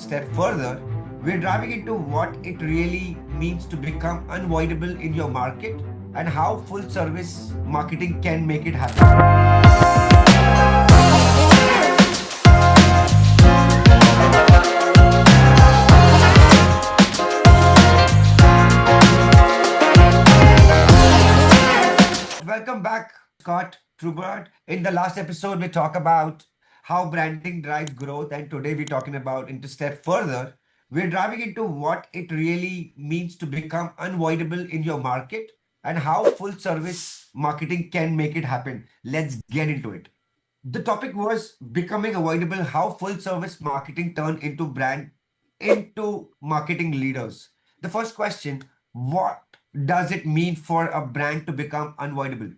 step further, we're driving into what it really means to become unavoidable in your market and how full service marketing can make it happen. Welcome back, Scott Trueblood. In the last episode, we talked about how branding drives growth, and today we're talking about into step further. We're driving into what it really means to become unavoidable in your market and how full service marketing can make it happen. Let's get into it. The topic was becoming avoidable, how full service marketing turned into marketing leaders. The first question, what does it mean for a brand to become unavoidable?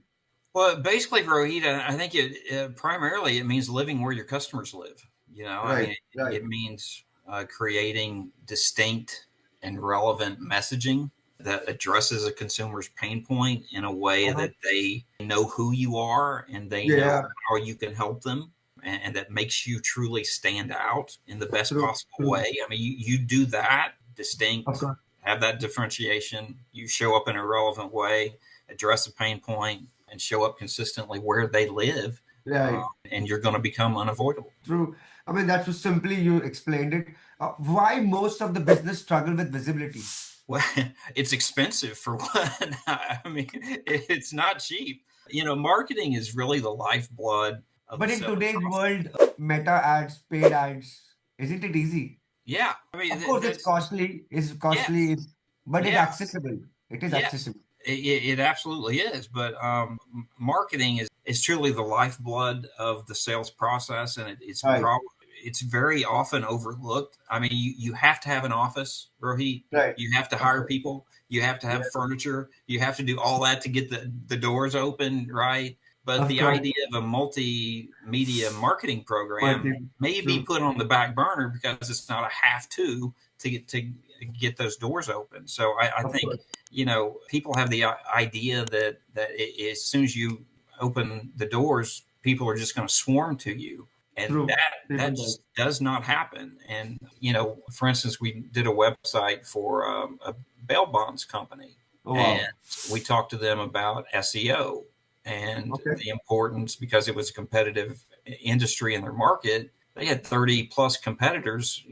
Well, basically, Rohit, I think primarily it means living where your customers live. I Right, mean, right. it means creating distinct and relevant messaging that addresses a consumer's pain point in a way Uh-huh. that they know who you are and they know Yeah, how you can help them, and that makes you truly stand out in the best true, possible true. way. I mean, you do that Of distinct, course. have that differentiation, you show up in a relevant way, address a pain point, and show up consistently where they live, uh, Right, and you're going to become unavoidable. true. I mean, that's just simply you explained it. Why most of the business struggle with visibility? Well, it's expensive for one. I mean, it's not cheap. Marketing is really the lifeblood of the But in sales today's process. world, meta ads, paid ads, isn't it easy? Yeah, I mean, Of course, that's it's costly, yes, but it's yeah, accessible. It is yes. accessible. It absolutely is. But marketing is truly the lifeblood of the sales process, and Right, it's very often overlooked. I mean, you have to have an office, Rohit. right. You have to Of hire course. people. You have to Yeah. have furniture. You have to do all that to get the doors open, right? But Of the course. idea of a multimedia marketing program Marketing. may be True. put on the back burner because it's not a have to get those doors open. So I Of think course. people have the idea that as soon as you open the doors, people are just going to swarm to you, and True. that People does. just does not happen. And for instance, we did a website for a bail bonds company, Oh, and wow. we talked to them about SEO and Okay. the importance because it was a competitive industry in their market. They had 30 plus competitors,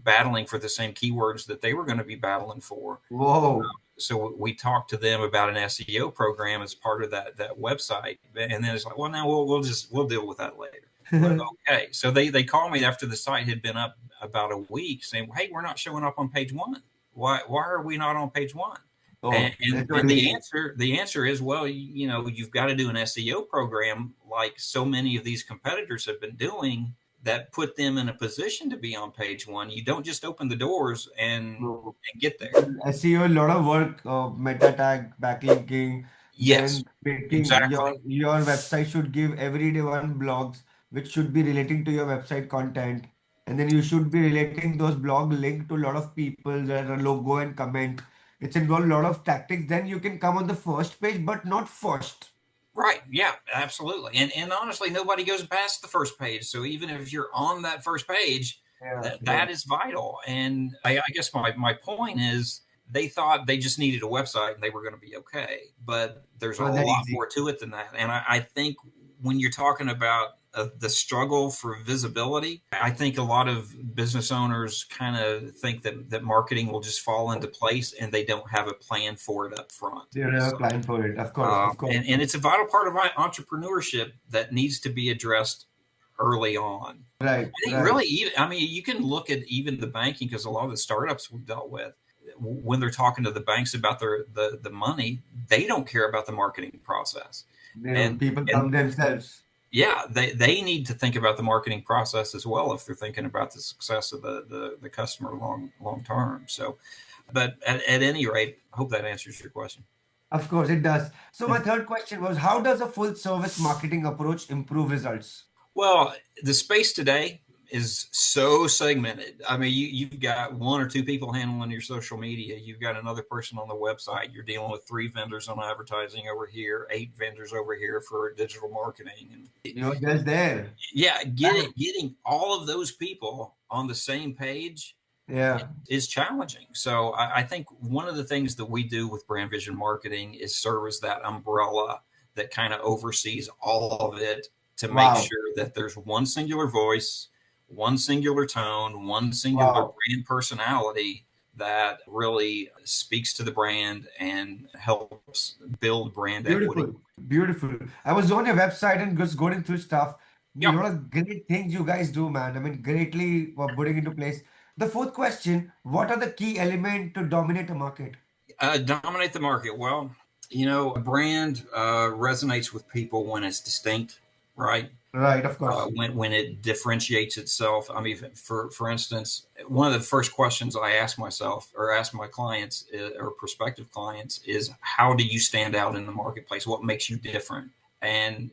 battling for the same keywords that they were going to be battling for. Whoa. So we talked to them about an SEO program as part of that website, and then it's like, well, now we'll deal with that later. Well, okay, so they called me after the site had been up about a week, saying, hey, we're not showing up on page one. Why are we not on page one? And, Oh, and it's not and the easy. answer is, well, you've got to do an SEO program like so many of these competitors have been doing, that put them in a position to be on page one. You don't just open the doors No. and get there. SEO, a lot of work, meta tag, backlinking, Yes, then making exactly. your website should give every day one blogs which should be relating to your website content, and then you should be relating those blog link to a lot of people that are logo and comment. It's involved a lot of tactics. Then you can come on the first page, but not first. Right. Yeah, absolutely. And honestly, nobody goes past the first page. So even if you're on that first page, Yeah, that yeah. is vital. And I guess my point is they thought they just needed a website and they were going to be okay. But there's a Not that lot easy. more to it than that. And I think when you're talking about the struggle for visibility, I think a lot of business owners kind of think that marketing will just fall into place and they don't have a plan for it up front. You have a plan for it, of course, of course. And it's a vital part of entrepreneurship that needs to be addressed early on. Right, I think right. really, even I mean, you can look at even the banking because a lot of the startups we've dealt with, when they're talking to the banks about the money, they don't care about the marketing process, You know, and people and come themselves. yeah, they need to think about the marketing process as well if they're thinking about the success of the customer long term. So, but at any rate, I hope that answers your question. Of course, it does. So my third question was, how does a full service marketing approach improve results? Well, the space today is so segmented. I mean, you've got one or two people handling your social media. You've got another person on the website. You're dealing with 3 vendors on advertising over here, 8 vendors over here for digital marketing. And You're just there. yeah, Right. getting all of those people on the same page Yeah. is challenging. So I think one of the things that we do with brand vision marketing is serve as that umbrella that kind of oversees all of it to make Wow. sure that there's one singular voice, one singular tone, one singular Wow. brand personality that really speaks to the brand and helps build brand equity. Beautiful. Beautiful. I was on your website and just going through stuff. A Yeah. lot of great things you guys do, man. I mean, greatly putting into place. The fourth question, what are the key element to dominate a market? Dominate the market. Well, a brand resonates with people when it's distinct, right? Right, of course. When it differentiates itself. I mean, for instance, one of the first questions I ask myself or ask my clients or prospective clients is, how do you stand out in the marketplace? What makes you different? And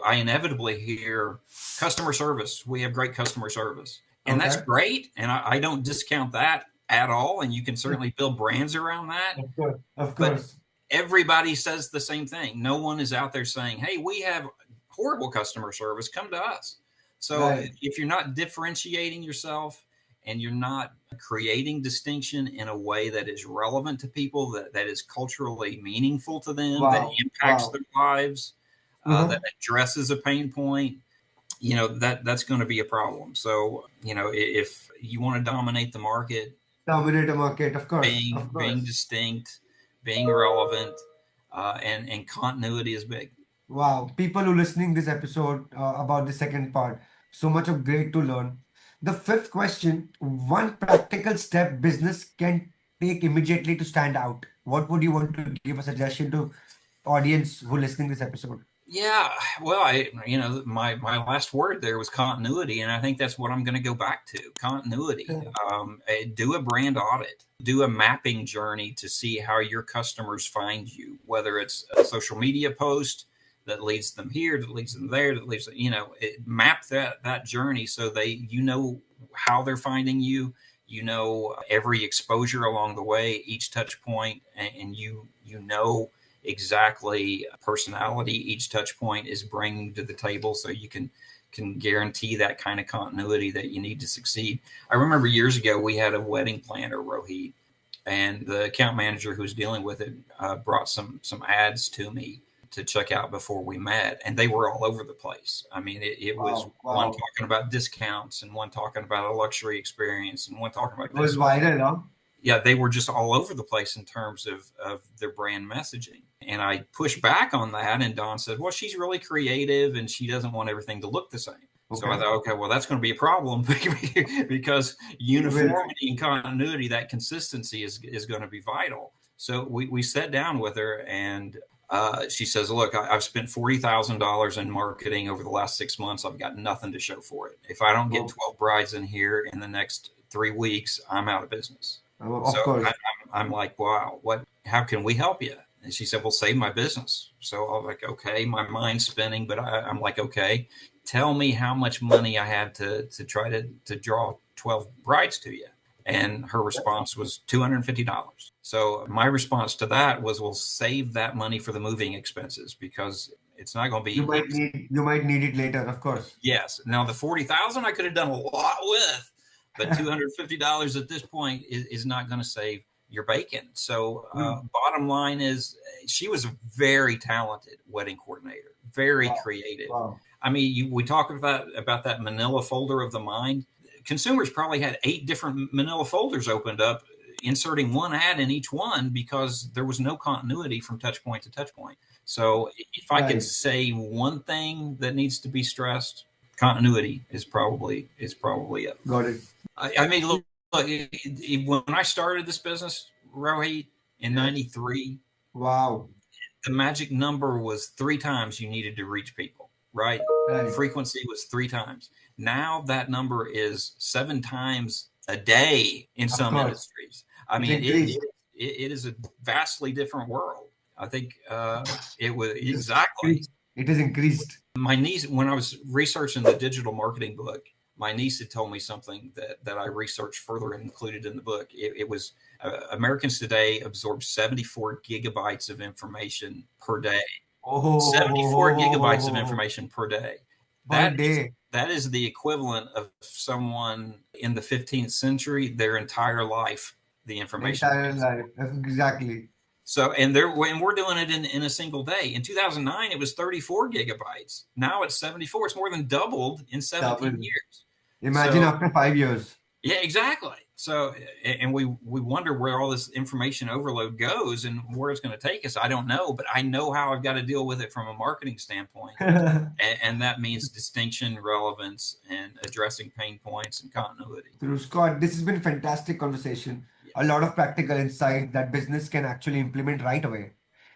I inevitably hear customer service. We have great customer service, and that's Okay. great. And I don't discount that at all. And you can certainly build brands around that. Of course. Of But course. everybody says the same thing. No one is out there saying, hey, we have horrible customer service, come to us. So Right. if you're not differentiating yourself and you're not creating distinction in a way that is relevant to people, that is culturally meaningful to them, that Wow. impacts Wow. their lives, that Uh-huh. addresses a pain point, that's going to be a problem. So if you want to dominate the market, Dominate a market, of course. being Of being course. distinct, being relevant, and continuity is big. Wow, people who listening this episode about the second part, so much of great to learn. The fifth question, one practical step business can take immediately to stand out. What would you want to give a suggestion to audience who listening this episode? Yeah, well, my last word there was continuity, and I think that's what I'm going to go back to: continuity. Yeah. Do a brand audit, do a mapping journey to see how your customers find you, whether it's a social media post that leads them here, that leads them there, that leads map that journey so how they're finding you. Every exposure along the way, each touch point, and you exactly personality each touch point is bringing to the table, so you can guarantee that kind of continuity that you need to succeed. I remember years ago we had a wedding planner, Rohit, and the account manager who was dealing with it brought some ads to me to check out before we met, and they were all over the place. I mean, it was Wow, one wow. talking about discounts and one talking about a luxury experience and one talking It about was this. viral, huh? Yeah, they were just all over the place in terms of their brand messaging. And I pushed back on that, and Dawn said, well, she's really creative and she doesn't want everything to look the same. So I Okay. thought, okay, well, that's going to be a problem because It will. uniformity and continuity, that consistency is going to be vital. So we sat down with her, and she says, look, I've spent $40,000 in marketing over the last 6 months. I've got nothing to show for it. If I don't get Oh, 12 brides in here in the next 3 weeks, I'm out of business. So of course. I'm like, wow, how can we help you? And she said, well, save my business. So I was like, okay, my mind's spinning, but I'm like, okay, tell me how much money I have to try to draw 12 brides to you. And her response was $250. So my response to that was, well, save that money for the moving expenses, because it's not going to be easy. You might need it later, of course. Yes. Now the 40,000 I could have done a lot with, but $250 at this point is not going to save your bacon. So Hmm. bottom line is, she was a very talented wedding coordinator, very Wow. creative. Wow. I mean, we talk about that manila folder of the mind. Consumers probably had 8 different manila folders opened up, inserting one ad in each one, because there was no continuity from touch point to touch point. So if I could Right. say one thing that needs to be stressed, continuity is probably it. Got it. I mean, look, when I started this business, Rohit, in Yes. '93, Wow. the magic number was 3 times you needed to reach people, right? Right. Frequency was 3 times. Now that number is 7 times a day in Of some course. industries. I It's mean, increased. it is a vastly different world. I think it was It is exactly. increased. It is increased. My niece, when I was researching the digital marketing book, my niece had told me something that I researched further and included in the book. It was Americans today absorb 74 gigabytes of information per day. Oh, 74 gigabytes of information per day. per That is day, that is the equivalent of someone in the 15th century, their entire life, the information they entire life. absorb. Exactly. So, and we're doing it in a single day. In 2009, it was 34 gigabytes. Now it's 74. It's more than doubled in 17 Double. years. Imagine So, after 5 years. yeah, exactly. So, and we wonder where all this information overload goes and where it's going to take us. I don't know, but I know how I've got to deal with it from a marketing standpoint, and that means distinction, relevance, and addressing pain points and continuity. Through Scott, this has been a fantastic conversation. Yeah. A lot of practical insight that business can actually implement right away.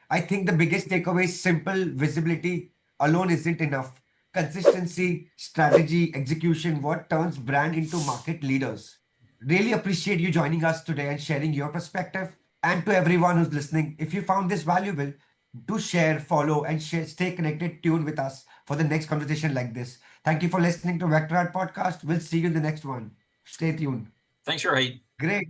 I think the biggest takeaway is simple visibility alone isn't enough. Consistency, strategy, execution, what turns brand into market leaders. Really appreciate you joining us today and sharing your perspective. And to everyone who's listening, if you found this valuable, do share, follow, and stay connected, tune with us for the next conversation like this. Thank you for listening to Vector Art Podcast. We'll see you in the next one. Stay tuned. Thanks, Rohit. Great.